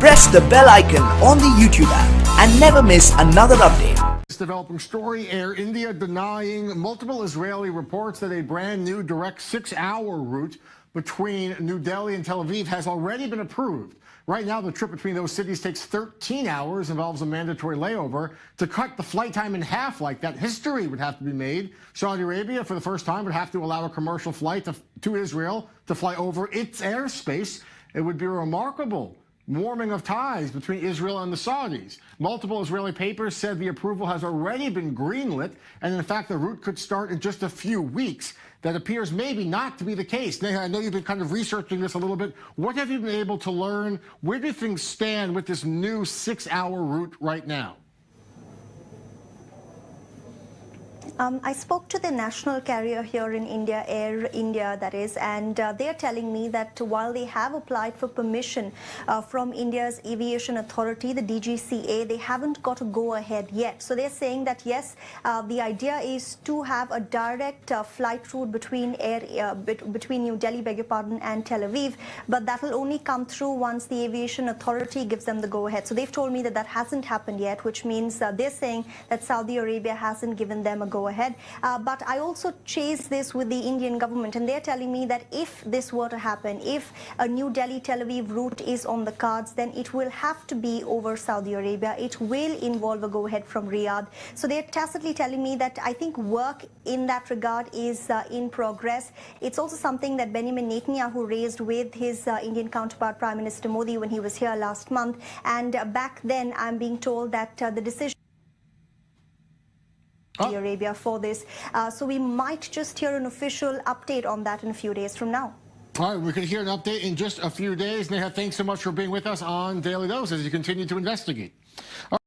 press the bell icon on the YouTube app and never miss another update. This developing story, Air India denying multiple Israeli reports that a brand new direct 6-hour route between New Delhi and Tel Aviv has already been approved. Right now, the trip between those cities takes 13 hours, involves a mandatory layover. To cut the flight time in half like that, history would have to be made. Saudi Arabia, for the first time, would have to allow a commercial flight to Israel to fly over its airspace. It would be a remarkable warming of ties between Israel and the Saudis. Multiple Israeli papers said the approval has already been greenlit, and in fact, the route could start in just a few weeks. That appears maybe not to be the case. Neha, I know you've been kind of researching this a little bit. What have you been able to learn? Where do things stand with this new 6-hour route right now? I spoke to the national carrier here in India, Air India that is, and they're telling me that while they have applied for permission from India's Aviation Authority, the DGCA, they haven't got a go-ahead yet. So they're saying that yes, the idea is to have a direct flight route between between New Delhi, beg your pardon, and Tel Aviv, but that will only come through once the Aviation Authority gives them the go-ahead. So they've told me that that hasn't happened yet, which means they're saying that Saudi Arabia hasn't given them a go-ahead. But I also chased this with the Indian government, and they're telling me that if this were to happen, if a New Delhi-Tel Aviv route is on the cards, then it will have to be over Saudi Arabia. It will involve a go-ahead from Riyadh. So they're tacitly telling me that I think work in that regard is in progress. It's also something that Benjamin Netanyahu raised with his Indian counterpart, Prime Minister Modi, when he was here last month. And back then, I'm being told that the decision Saudi Arabia for this. So we might just hear an official update on that in a few days from now. All right, we could hear an update in just a few days. Neha, thanks so much for being with us on Daily Dose as you continue to investigate.